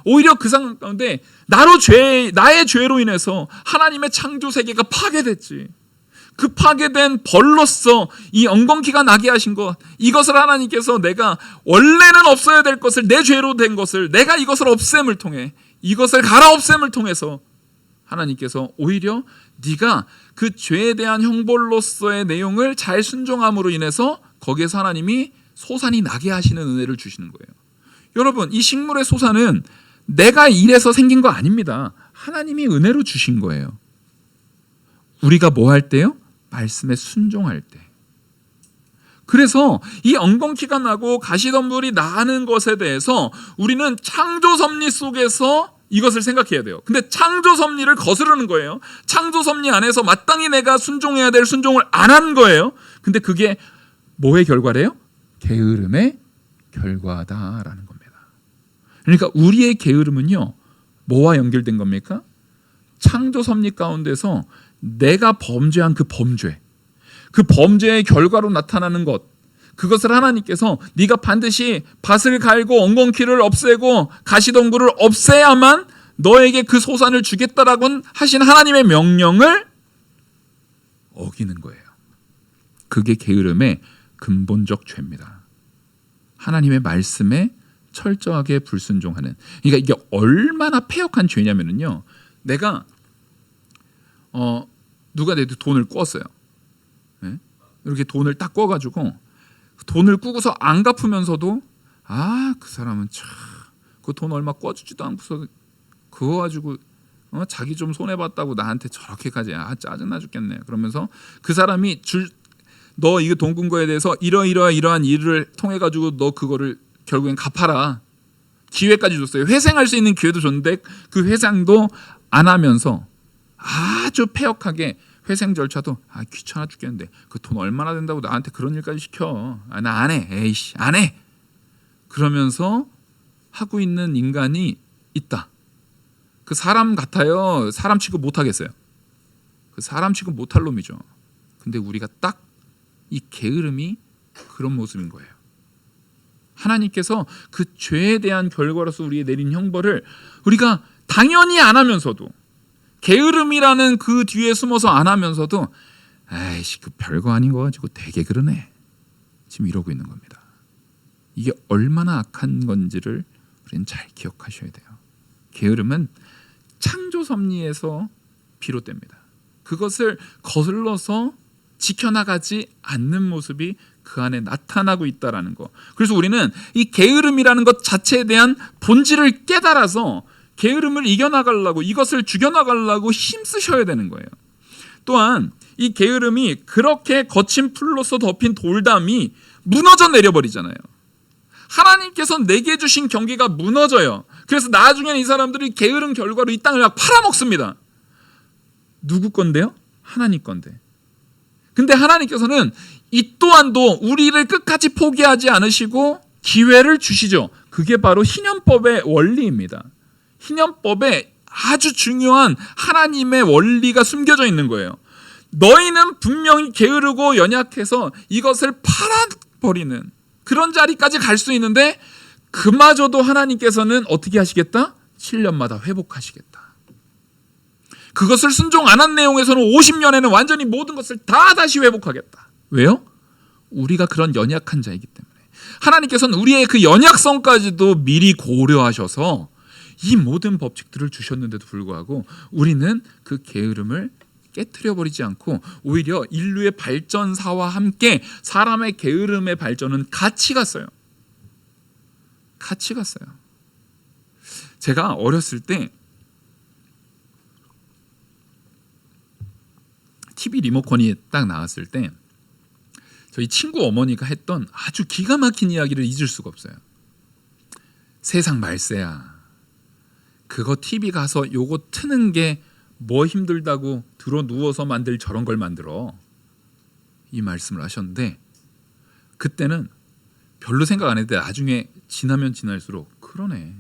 오히려 그 상황 가운데 나의 죄로 인해서 하나님의 창조 세계가 파괴됐지. 그 파괴된 벌로서 이 엉겅퀴가 나게 하신 것, 이것을 하나님께서 내가 원래는 없어야 될 것을, 내 죄로 된 것을 내가 이것을 없앰을 통해, 이것을 갈아없앰을 통해서 하나님께서 오히려 네가 그 죄에 대한 형벌로서의 내용을 잘 순종함으로 인해서 거기에서 하나님이 소산이 나게 하시는 은혜를 주시는 거예요. 여러분, 이 식물의 소산은 내가 일해서 생긴 거 아닙니다. 하나님이 은혜로 주신 거예요. 우리가 뭐 할 때요? 말씀에 순종할 때. 그래서 이 엉겅퀴가 나고 가시덤불이 나는 것에 대해서 우리는 창조 섭리 속에서 이것을 생각해야 돼요. 근데 창조 섭리를 거스르는 거예요. 창조 섭리 안에서 마땅히 내가 순종해야 될 순종을 안 하는 거예요. 근데 그게 뭐의 결과래요? 게으름의 결과다라는 겁니다. 그러니까 우리의 게으름은요, 뭐와 연결된 겁니까? 창조 섭리 가운데서 내가 범죄한 그 범죄의 결과로 나타나는 것, 그것을 하나님께서 네가 반드시 밭을 갈고 엉겅퀴를 없애고 가시덩굴을 없애야만 너에게 그 소산을 주겠다라고 하신 하나님의 명령을 어기는 거예요. 그게 게으름의 근본적 죄입니다. 하나님의 말씀에 철저하게 불순종하는. 그러니까 이게 얼마나 패역한 죄냐면요, 내가 누가 내 돈을 꿨어요. 네? 이렇게 돈을 딱 꿔가지고 돈을 꾸고서 안 갚으면서도 그 사람은 참 그 돈 얼마 꿔주지도 않고서 그거 가지고 자기 좀 손해봤다고 나한테 저렇게까지 짜증나 죽겠네. 그러면서 그 사람이 너 이거 돈 꾼 거에 대해서 이러한 일을 통해 가지고 너 그거를 결국엔 갚아라. 기회까지 줬어요. 회생할 수 있는 기회도 줬는데 그 회상도 안 하면서 아주 패역하게 회생 절차도 귀찮아 죽겠는데 그 돈 얼마나 된다고 나한테 그런 일까지 시켜. 나 안 해. 에이씨, 안 해. 그러면서 하고 있는 인간이 있다. 그 사람 같아요. 사람 취급 못 하겠어요. 그 사람 취급 못할 놈이죠. 근데 우리가 딱 이 게으름이 그런 모습인 거예요. 하나님께서 그 죄에 대한 결과로서 우리에 내린 형벌을 우리가 당연히 안 하면서도, 게으름이라는 그 뒤에 숨어서 안 하면서도 아이씨 그 별거 아닌 거 가지고 되게 그러네, 지금 이러고 있는 겁니다. 이게 얼마나 악한 건지를 우리는 잘 기억하셔야 돼요. 게으름은 창조 섭리에서 비롯됩니다. 그것을 거슬러서 지켜나가지 않는 모습이 그 안에 나타나고 있다라는 거. 그래서 우리는 이 게으름이라는 것 자체에 대한 본질을 깨달아서 게으름을 이겨나가려고, 이것을 죽여나가려고 힘쓰셔야 되는 거예요. 또한 이 게으름이 그렇게 거친 풀로서 덮인 돌담이 무너져 내려버리잖아요. 하나님께서 내게 주신 경계가 무너져요. 그래서 나중에는 이 사람들이 게으름 결과로 이 땅을 막 팔아먹습니다. 누구 건데요? 하나님 건데. 근데 하나님께서는 이 또한도 우리를 끝까지 포기하지 않으시고 기회를 주시죠. 그게 바로 희년법의 원리입니다. 희년법에 아주 중요한 하나님의 원리가 숨겨져 있는 거예요. 너희는 분명히 게으르고 연약해서 이것을 팔아버리는 그런 자리까지 갈 수 있는데, 그마저도 하나님께서는 어떻게 하시겠다? 7년마다 회복하시겠다. 그것을 순종 안 한 내용에서는 50년에는 완전히 모든 것을 다 다시 회복하겠다. 왜요? 우리가 그런 연약한 자이기 때문에. 하나님께서는 우리의 그 연약성까지도 미리 고려하셔서 이 모든 법칙들을 주셨는데도 불구하고 우리는 그 게으름을 깨트려 버리지 않고 오히려 인류의 발전사와 함께 사람의 게으름의 발전은 같이 갔어요. 같이 갔어요. 제가 어렸을 때 TV 리모컨이 딱 나왔을 때 저희 친구 어머니가 했던 아주 기가 막힌 이야기를 잊을 수가 없어요. 세상 말세야, 그거 TV 가서 요거 트는 게 뭐 힘들다고 들어 누워서 만들 저런 걸 만들어, 이 말씀을 하셨는데 그때는 별로 생각 안 했는데 나중에 지나면 지날수록 그러네.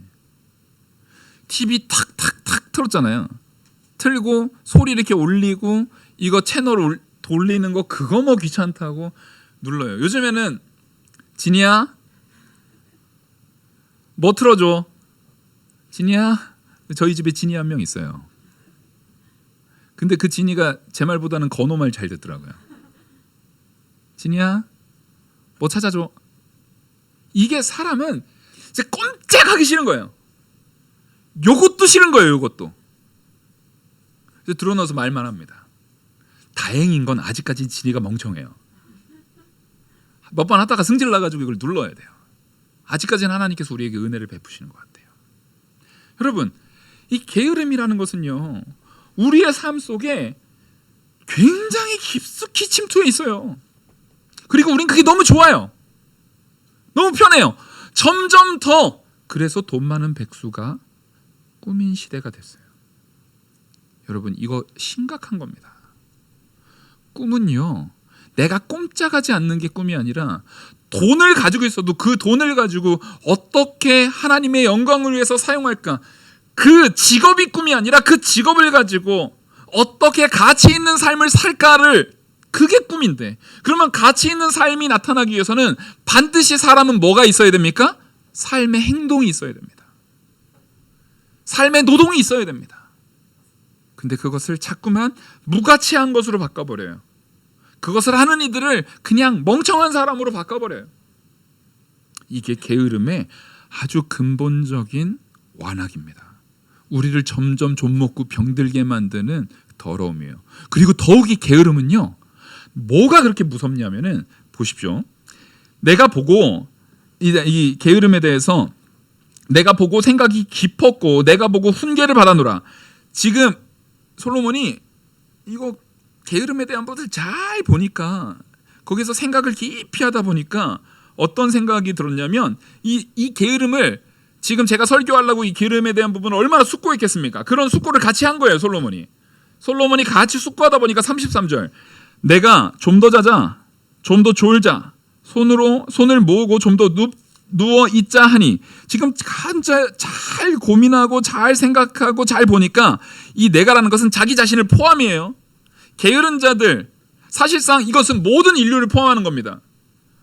TV 탁탁탁 틀었잖아요. 틀고 소리 이렇게 올리고 이거 채널 돌리는 거 그거 뭐 귀찮다고 눌러요. 요즘에는 진이야 뭐 틀어줘, 진이야. 저희 집에 진이 한 명 있어요. 근데 그 진이가 제 말보다는 건호 말 잘 듣더라고요. 진이야 뭐 찾아줘. 이게 사람은 진짜 꼼짝하기 싫은 거예요. 요것도 싫은 거예요. 요것도. 들어넣어서 말만 합니다. 다행인 건 아직까지 진이가 멍청해요. 몇 번 하다가 승질 나가지고 이걸 눌러야 돼요. 아직까지는 하나님께서 우리에게 은혜를 베푸시는 것 같아요. 여러분, 이 게으름이라는 것은요, 우리의 삶 속에 굉장히 깊숙이 침투해 있어요. 그리고 우린 그게 너무 좋아요. 너무 편해요. 점점 더. 그래서 돈 많은 백수가 꿈인 시대가 됐어요. 여러분, 이거 심각한 겁니다. 꿈은요, 내가 꼼짝하지 않는 게 꿈이 아니라 돈을 가지고 있어도 그 돈을 가지고 어떻게 하나님의 영광을 위해서 사용할까, 그 직업이 꿈이 아니라 그 직업을 가지고 어떻게 가치 있는 삶을 살까를, 그게 꿈인데, 그러면 가치 있는 삶이 나타나기 위해서는 반드시 사람은 뭐가 있어야 됩니까? 삶의 행동이 있어야 됩니다. 삶의 노동이 있어야 됩니다. 근데 그것을 자꾸만 무가치한 것으로 바꿔버려요. 그것을 하는 이들을 그냥 멍청한 사람으로 바꿔버려요. 이게 게으름의 아주 근본적인 완악입니다. 우리를 점점 좀먹고 병들게 만드는 더러움이에요. 그리고 더욱이 게으름은요, 뭐가 그렇게 무섭냐면은, 보십시오. 내가 보고 이 게으름에 대해서 내가 보고 생각이 깊었고 내가 보고 훈계를 받아노라. 지금 솔로몬이 이거 게으름에 대한 것을 잘 보니까, 거기서 생각을 깊이 하다 보니까 어떤 생각이 들었냐면, 이 게으름을, 지금 제가 설교하려고 이 게으름에 대한 부분을 얼마나 숙고했겠습니까? 그런 숙고를 같이 한 거예요. 솔로몬이 같이 숙고하다 보니까 33절, 내가 좀 더 자자, 좀 더 졸자, 손을 모으고 좀 더 누워 있자 하니, 지금 잘 고민하고 잘 생각하고 잘 보니까 이 내가라는 것은 자기 자신을 포함이에요. 게으른 자들, 사실상 이것은 모든 인류를 포함하는 겁니다.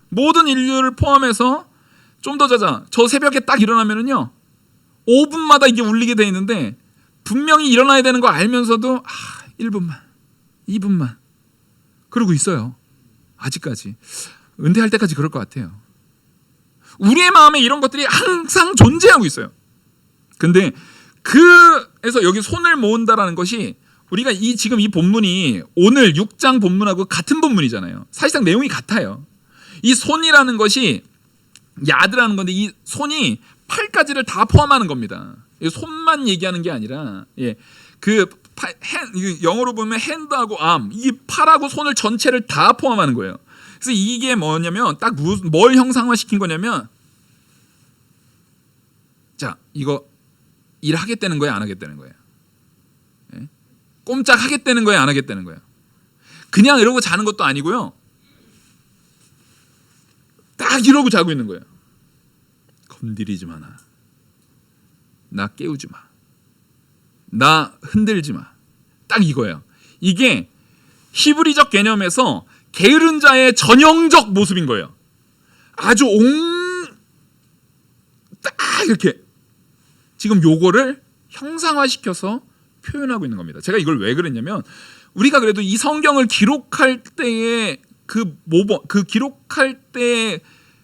모든 인류를 포함해서 좀 더 자자. 저 새벽에 딱 일어나면은요 5분마다 이게 울리게 돼 있는데 분명히 일어나야 되는 거 알면서도 1분만 2분만 그러고 있어요. 아직까지. 은퇴할 때까지 그럴 것 같아요. 우리의 마음에 이런 것들이 항상 존재하고 있어요. 근데 그래서 여기 손을 모은다라는 것이 우리가 지금 이 본문이 오늘 6장 본문하고 같은 본문이잖아요. 사실상 내용이 같아요. 이 손이라는 것이 야드라는 건데 이 손이 팔까지를 다 포함하는 겁니다. 손만 얘기하는 게 아니라 영어로 보면 핸드하고 암, 이 팔하고 손을 전체를 다 포함하는 거예요. 그래서 이게 뭐냐면 딱 뭘 형상화시킨 거냐면 자 이거 일하겠다는 거예요, 안 하겠다는 거예요? 꼼짝 하겠다는 거예요, 안 하겠다는 거예요? 그냥 이러고 자는 것도 아니고요. 딱 이러고 자고 있는 거예요. 건드리지 마. 나 깨우지 마. 나 흔들지 마. 딱 이거예요. 이게 히브리적 개념에서 게으른 자의 전형적 모습인 거예요. 아주 딱 이렇게 지금 요거를 형상화시켜서 표현하고 있는 겁니다. 제가 이걸 왜 그랬냐면 우리가 그래도 이 성경을 기록할 때의 기록할 때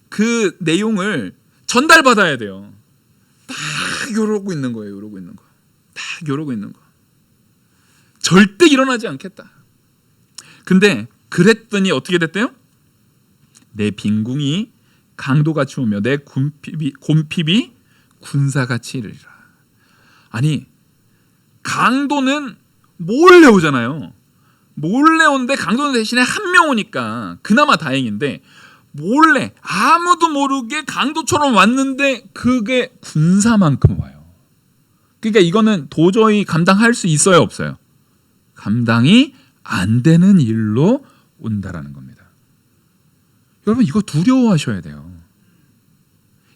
그 내용을 전달받아야 돼요. 딱 이러고 있는 거예요. 이러고 있는 거. 딱 이러고 있는 거. 절대 일어나지 않겠다. 근데 그랬더니 어떻게 됐대요? 내 빈궁이 강도같이 오며 내 곰핍이 군사같이 이르리라. 아니 강도는 몰래 오잖아요. 몰래 오는데 강도는 대신에 한 명 오니까 그나마 다행인데 몰래 아무도 모르게 강도처럼 왔는데 그게 군사만큼 와요. 그러니까 이거는 도저히 감당할 수 있어요, 없어요? 감당이 안 되는 일로 온다라는 겁니다. 여러분 이거 두려워하셔야 돼요.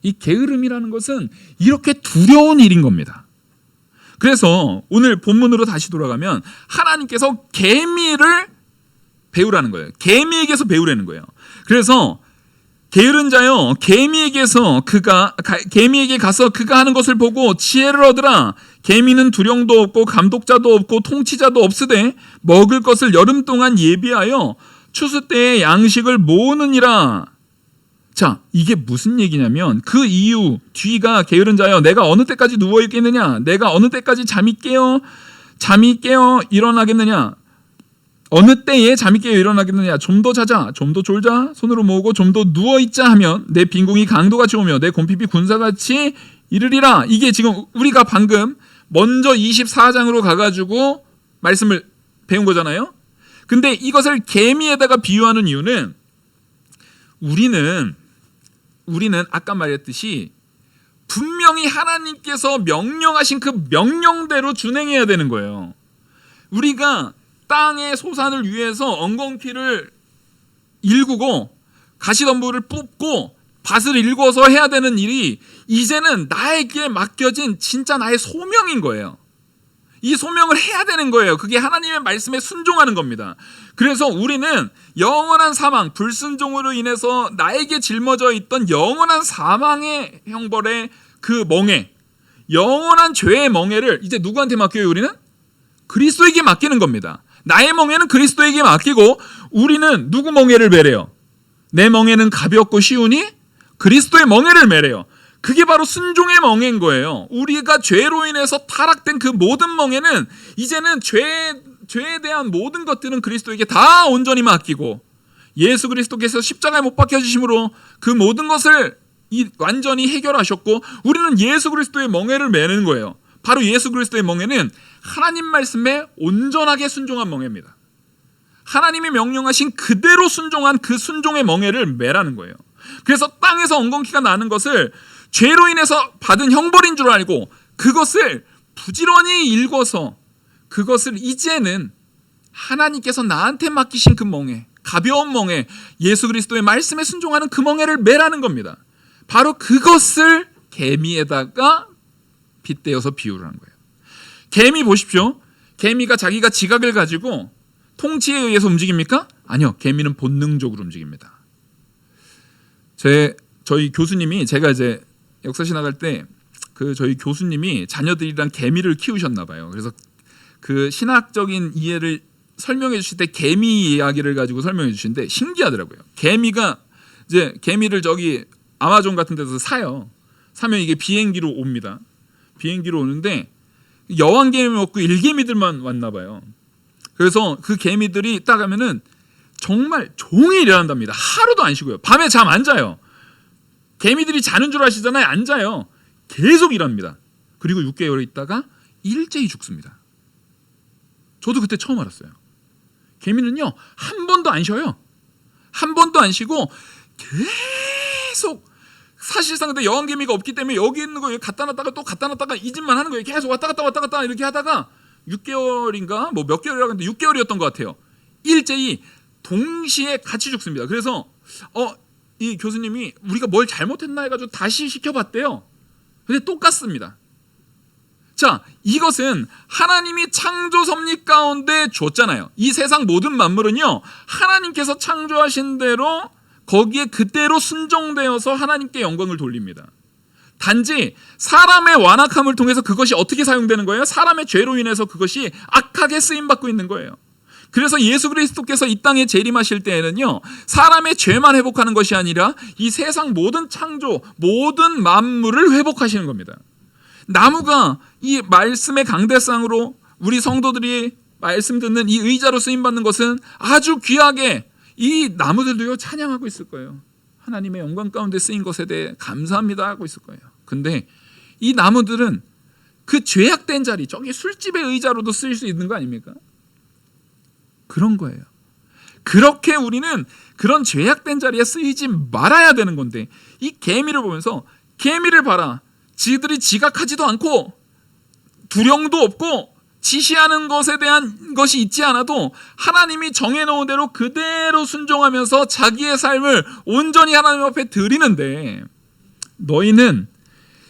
이 게으름이라는 것은 이렇게 두려운 일인 겁니다. 그래서 오늘 본문으로 다시 돌아가면 하나님께서 개미를 배우라는 거예요. 개미에게서 배우라는 거예요. 그래서 게으른 자여 개미에게 가서 그가 하는 것을 보고 지혜를 얻으라. 개미는 두령도 없고 감독자도 없고 통치자도 없으되 먹을 것을 여름 동안 예비하여 추수 때에 양식을 모으느니라. 자, 이게 무슨 얘기냐면 그 이유 뒤가 게으른 자여 내가 어느 때까지 누워 있겠느냐? 내가 어느 때까지 잠이 깨어 일어나겠느냐? 어느 때에 잠이 깨어 일어나겠느냐? 좀 더 자자, 좀 더 졸자, 손으로 모으고 좀 더 누워 있자 하면 내 빈궁이 강도같이 오며 내 곰핍이 군사같이 이르리라. 이게 지금 우리가 방금 먼저 24장으로 가가지고 말씀을 배운 거잖아요. 근데 이것을 개미에다가 비유하는 이유는 우리는 아까 말했듯이 분명히 하나님께서 명령하신 그 명령대로 준행해야 되는 거예요. 우리가 땅의 소산을 위해서 엉겅퀴를 일구고 가시덤불을 뽑고 밭을 일궈서 해야 되는 일이 이제는 나에게 맡겨진 진짜 나의 소명인 거예요. 이 소명을 해야 되는 거예요. 그게 하나님의 말씀에 순종하는 겁니다. 그래서 우리는 영원한 사망, 불순종으로 인해서 나에게 짊어져 있던 영원한 사망의 형벌의 그 멍에, 영원한 죄의 멍에를 이제 누구한테 맡겨요? 우리는? 그리스도에게 맡기는 겁니다. 나의 멍에는 그리스도에게 맡기고 우리는 누구 멍에를 매래요? 내 멍에는 가볍고 쉬우니 그리스도의 멍에를 매래요. 그게 바로 순종의 멍에인 거예요. 우리가 죄로 인해서 타락된 그 모든 멍에는 이제는 죄에 대한 모든 것들은 그리스도에게 다 온전히 맡기고 예수 그리스도께서 십자가에 못 박혀 주심으로 그 모든 것을 완전히 해결하셨고 우리는 예수 그리스도의 멍에를 매는 거예요. 바로 예수 그리스도의 멍에는 하나님 말씀에 온전하게 순종한 멍에입니다. 하나님이 명령하신 그대로 순종한 그 순종의 멍에를 매라는 거예요. 그래서 땅에서 엉겅퀴가 나는 것을 죄로 인해서 받은 형벌인 줄 알고 그것을 부지런히 읽어서 그것을 이제는 하나님께서 나한테 맡기신 그 멍에, 가벼운 멍에, 예수 그리스도의 말씀에 순종하는 그 멍에를 매라는 겁니다. 바로 그것을 개미에다가 빗대어서 비유를 한 거예요. 개미 보십시오. 개미가 자기가 지각을 가지고 통치에 의해서 움직입니까? 아니요. 개미는 본능적으로 움직입니다. 저희 교수님이, 제가 이제 역사시 나갈 때 그 저희 교수님이 자녀들이랑 개미를 키우셨나 봐요. 그래서 그 신학적인 이해를 설명해 주실 때 개미 이야기를 가지고 설명해 주시는데 신기하더라고요. 개미를 저기 아마존 같은 데서 사요. 사면 이게 비행기로 옵니다. 비행기로 오는데 여왕 개미 없고 일개미들만 왔나 봐요. 그래서 그 개미들이 딱 가면은 정말 종일 일한답니다. 하루도 안 쉬고요. 밤에 잠 안 자요. 개미들이 자는 줄 아시잖아요. 안 자요. 계속 일합니다. 그리고 6개월 있다가 일제히 죽습니다. 저도 그때 처음 알았어요. 개미는요, 한 번도 안 쉬어요. 한 번도 안 쉬고 계속, 사실상 근데 여왕개미가 없기 때문에 여기 있는 거 갖다 놨다가 또 갖다 놨다가 이 집만 하는 거예요. 계속 왔다 갔다 이렇게 하다가 6개월인가 뭐 몇 개월이라고 했는데 6개월이었던 것 같아요. 일제히 동시에 같이 죽습니다. 그래서 이 교수님이 우리가 뭘 잘못했나 해가지고 다시 시켜봤대요. 근데 똑같습니다. 자, 이것은 하나님이 창조 섭리 가운데 줬잖아요. 이 세상 모든 만물은요, 하나님께서 창조하신 대로 거기에 그대로 순종되어서 하나님께 영광을 돌립니다. 단지 사람의 완악함을 통해서 그것이 어떻게 사용되는 거예요? 사람의 죄로 인해서 그것이 악하게 쓰임받고 있는 거예요. 그래서 예수 그리스도께서 이 땅에 재림하실 때에는요, 사람의 죄만 회복하는 것이 아니라 이 세상 모든 창조, 모든 만물을 회복하시는 겁니다. 나무가 이 말씀의 강대상으로 우리 성도들이 말씀 듣는 이 의자로 쓰임받는 것은 아주 귀하게, 이 나무들도요 찬양하고 있을 거예요. 하나님의 영광 가운데 쓰인 것에 대해 감사합니다 하고 있을 거예요. 근데 이 나무들은 그 죄악된 자리, 저기 술집의 의자로도 쓰일 수 있는 거 아닙니까? 그런 거예요. 그렇게 우리는 그런 죄악된 자리에 쓰이지 말아야 되는 건데, 이 개미를 보면서, 개미를 봐라, 지들이 지각하지도 않고 두령도 없고 지시하는 것에 대한 것이 있지 않아도 하나님이 정해놓은 대로 그대로 순종하면서 자기의 삶을 온전히 하나님 앞에 드리는데, 너희는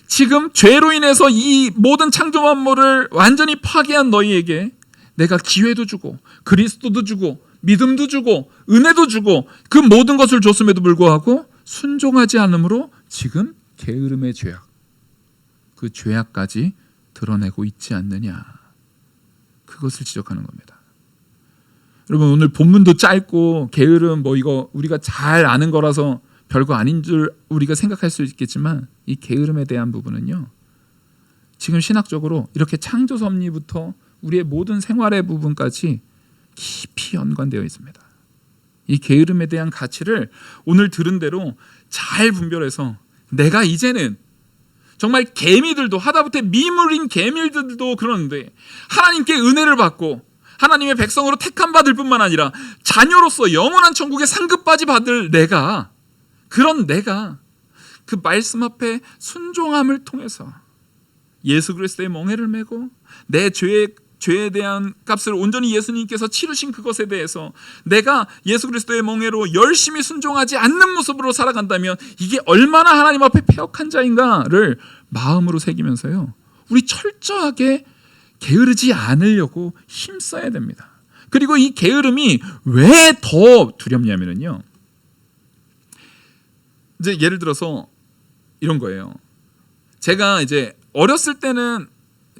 지금 죄로 인해서 이 모든 창조 만물을 완전히 파괴한 너희에게 내가 기회도 주고 그리스도도 주고 믿음도 주고 은혜도 주고 그 모든 것을 줬음에도 불구하고 순종하지 않으므로 지금 게으름의 죄악, 그 죄악까지 드러내고 있지 않느냐, 그것을 지적하는 겁니다. 여러분, 오늘 본문도 짧고 게으름 이거 우리가 잘 아는 거라서 별거 아닌 줄 우리가 생각할 수 있겠지만, 이 게으름에 대한 부분은요, 지금 신학적으로 이렇게 창조 섭리부터 우리의 모든 생활의 부분까지 깊이 연관되어 있습니다. 이 게으름에 대한 가치를 오늘 들은 대로 잘 분별해서, 내가 이제는 정말 개미들도, 하다못해 미물인 개미들도 그러는데 하나님께 은혜를 받고 하나님의 백성으로 택함 받을 뿐만 아니라 자녀로서 영원한 천국에 상급받이 받을 내가, 그런 내가 그 말씀 앞에 순종함을 통해서 예수 그리스도의 멍에를 메고 내 죄에 대한 값을 온전히 예수님께서 치르신 그것에 대해서 내가 예수 그리스도의 멍에로 열심히 순종하지 않는 모습으로 살아간다면 이게 얼마나 하나님 앞에 패역한 자인가를 마음으로 새기면서요, 우리 철저하게 게으르지 않으려고 힘써야 됩니다. 그리고 이 게으름이 왜 더 두렵냐면요, 이제 예를 들어서 이런 거예요. 제가 이제 어렸을 때는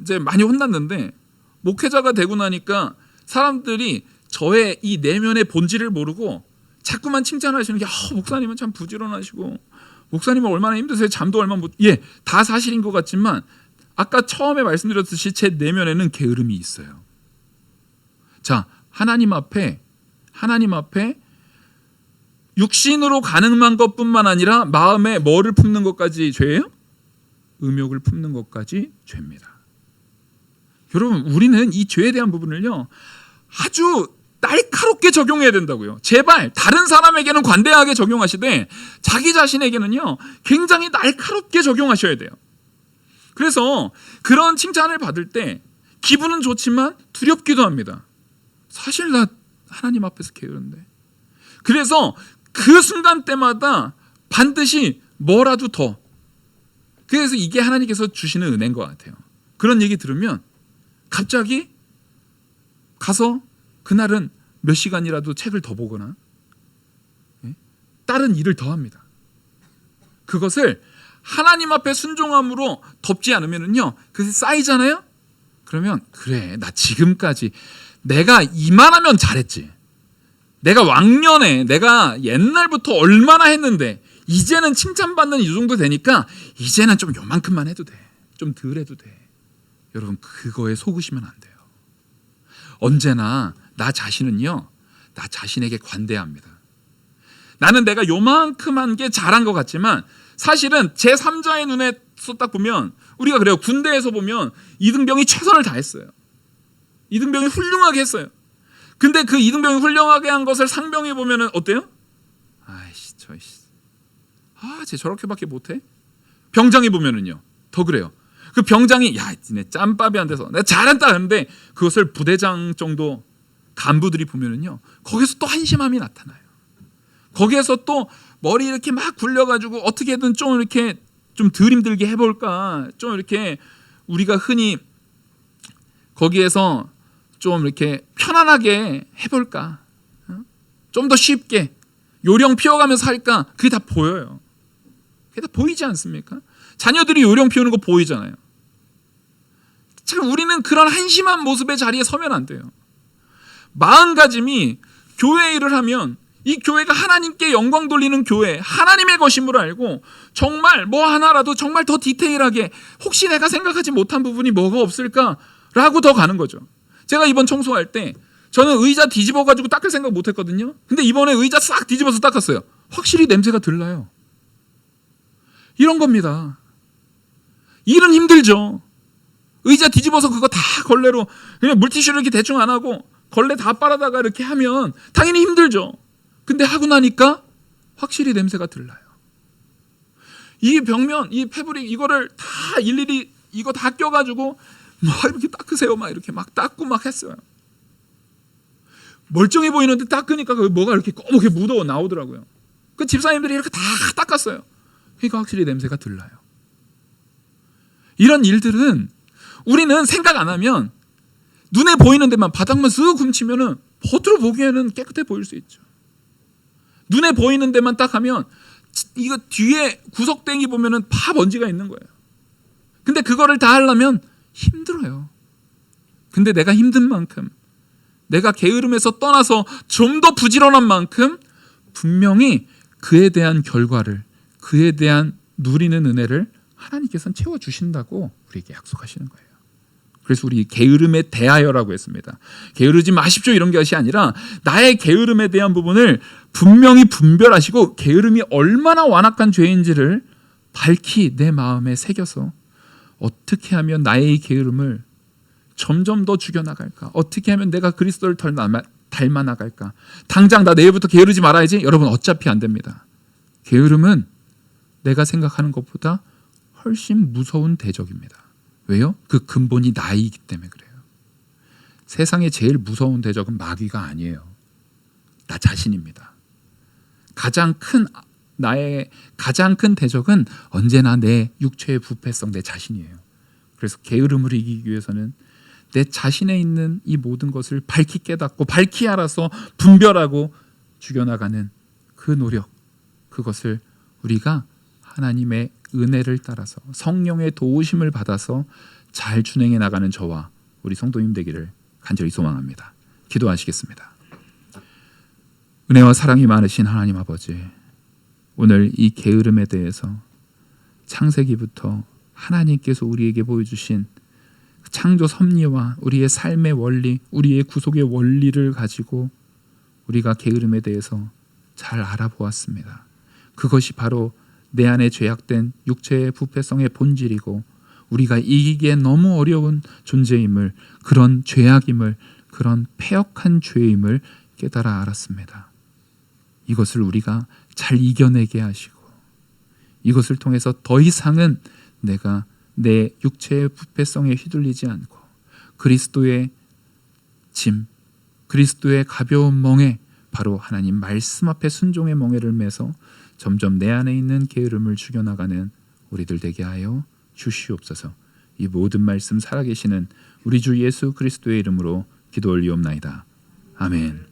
이제 많이 혼났는데 목회자가 되고 나니까 사람들이 저의 이 내면의 본질을 모르고 자꾸만 칭찬하시는 게, 목사님은 참 부지런하시고, 목사님은 얼마나 힘드세요, 잠도 얼마나 못, 다 사실인 것 같지만 아까 처음에 말씀드렸듯이 제 내면에는 게으름이 있어요. 자, 하나님 앞에 육신으로 가능한 것뿐만 아니라 마음에 뭐를 품는 것까지 죄예요? 음욕을 품는 것까지 죄입니다. 여러분, 우리는 이 죄에 대한 부분을요, 아주 날카롭게 적용해야 된다고요. 제발 다른 사람에게는 관대하게 적용하시되 자기 자신에게는요, 굉장히 날카롭게 적용하셔야 돼요. 그래서 그런 칭찬을 받을 때 기분은 좋지만 두렵기도 합니다. 사실 나 하나님 앞에서 게으른데. 그래서 그 순간 때마다 반드시 뭐라도 더, 그래서 이게 하나님께서 주시는 은혜인 것 같아요. 그런 얘기 들으면 갑자기 가서 그날은 몇 시간이라도 책을 더 보거나 다른 일을 더 합니다. 그것을 하나님 앞에 순종함으로 덮지 않으면요, 그게 쌓이잖아요. 그러면 그래, 나 지금까지 내가 이만하면 잘했지. 내가 왕년에 내가 옛날부터 얼마나 했는데 이제는 칭찬받는 이 정도 되니까 이제는 좀 요만큼만 해도 돼. 좀 덜 해도 돼. 여러분, 그거에 속으시면 안 돼요. 언제나 나 자신은요, 나 자신에게 관대합니다. 나는 내가 요만큼 한 게 잘한 것 같지만 사실은 제3자의 눈에서 딱 보면 우리가 그래요. 군대에서 보면 이등병이 최선을 다했어요. 이등병이 훌륭하게 했어요. 근데 그 이등병이 훌륭하게 한 것을 상병이 보면은 어때요? 아이씨, 쟤 저렇게밖에 못해? 병장이 보면은요, 더 그래요. 그 병장이 야, 내 짬밥이 안 돼서 내가 잘한다 하는데 그것을 부대장 정도 간부들이 보면은요, 거기서 또 한심함이 나타나요. 거기에서 또 머리 이렇게 막 굴려가지고 어떻게든 좀 이렇게 좀 덜 힘들게 해볼까, 좀 이렇게 우리가 흔히 거기에서 좀 이렇게 편안하게 해볼까, 좀 더 쉽게 요령 피워가면서 할까, 그게 다 보여요. 그게 다 보이지 않습니까? 자녀들이 요령 피우는 거 보이잖아요. 참 우리는 그런 한심한 모습의 자리에 서면 안 돼요. 마음가짐이 교회 일을 하면 이 교회가 하나님께 영광 돌리는 교회, 하나님의 것임을 알고 정말 뭐 하나라도 정말 더 디테일하게 혹시 내가 생각하지 못한 부분이 뭐가 없을까라고 더 가는 거죠. 제가 이번 청소할 때 저는 의자 뒤집어가지고 닦을 생각 못했거든요. 근데 이번에 의자 싹 뒤집어서 닦았어요. 확실히 냄새가 덜 나요. 이런 겁니다. 일은 힘들죠. 의자 뒤집어서 그거 다 걸레로 그냥 물티슈를 이렇게 대충 안 하고 걸레 다 빨아다가 이렇게 하면 당연히 힘들죠. 근데 하고 나니까 확실히 냄새가 덜 나요. 이 벽면, 이 패브릭 이거를 다 일일이 이거 다 껴가지고 막 이렇게 닦으세요. 막 이렇게 막 닦고 막 했어요. 멀쩡해 보이는데 닦으니까 뭐가 이렇게 검게 묻어 나오더라고요. 그 집사님들이 이렇게 다 닦았어요. 그러니까 확실히 냄새가 덜 나요. 이런 일들은 우리는 생각 안 하면 눈에 보이는 데만 바닥만 쓱 훔치면은 겉으로 보기에는 깨끗해 보일 수 있죠. 눈에 보이는 데만 딱 하면 이거 뒤에 구석탱이 보면은 파 먼지가 있는 거예요. 근데 그거를 다 하려면 힘들어요. 근데 내가 힘든 만큼, 내가 게으름에서 떠나서 좀 더 부지런한 만큼 분명히 그에 대한 결과를, 그에 대한 누리는 은혜를 하나님께서는 채워주신다고 우리에게 약속하시는 거예요. 그래서 우리 게으름에 대하여라고 했습니다. 게으르지 마십시오 이런 것이 아니라 나의 게으름에 대한 부분을 분명히 분별하시고 게으름이 얼마나 완악한 죄인지를 밝히 내 마음에 새겨서 어떻게 하면 나의 이 게으름을 점점 더 죽여나갈까, 어떻게 하면 내가 그리스도를 닮아 나갈까. 당장 나 내일부터 게으르지 말아야지. 여러분, 어차피 안 됩니다. 게으름은 내가 생각하는 것보다 훨씬 무서운 대적입니다. 왜요? 그 근본이 나이기 때문에 그래요. 세상에 제일 무서운 대적은 마귀가 아니에요. 나 자신입니다. 나의 가장 큰 대적은 언제나 내 육체의 부패성, 내 자신이에요. 그래서 게으름을 이기기 위해서는 내 자신에 있는 이 모든 것을 밝히 깨닫고 밝히 알아서 분별하고 죽여나가는 그 노력, 그것을 우리가 하나님의 은혜를 따라서 성령의 도우심을 받아서 잘 준행해 나가는 저와 우리 성도님 되기를 간절히 소망합니다. 기도하시겠습니다. 은혜와 사랑이 많으신 하나님 아버지, 오늘 이 게으름에 대해서 창세기부터 하나님께서 우리에게 보여주신 창조 섭리와 우리의 삶의 원리, 우리의 구속의 원리를 가지고 우리가 게으름에 대해서 잘 알아보았습니다. 그것이 바로 내 안에 죄악된 육체의 부패성의 본질이고 우리가 이기기에 너무 어려운 존재임을, 그런 죄악임을, 그런 패역한 죄임을 깨달아 알았습니다. 이것을 우리가 잘 이겨내게 하시고 이것을 통해서 더 이상은 내가 내 육체의 부패성에 휘둘리지 않고 그리스도의 짐, 그리스도의 가벼운 멍에, 바로 하나님 말씀 앞에 순종의 멍에를 매서 점점 내 안에 있는 게으름을 죽여나가는 우리들 되게 하여 주시옵소서. 이 모든 말씀 살아계시는 우리 주 예수 그리스도의 이름으로 기도 올리옵나이다. 아멘.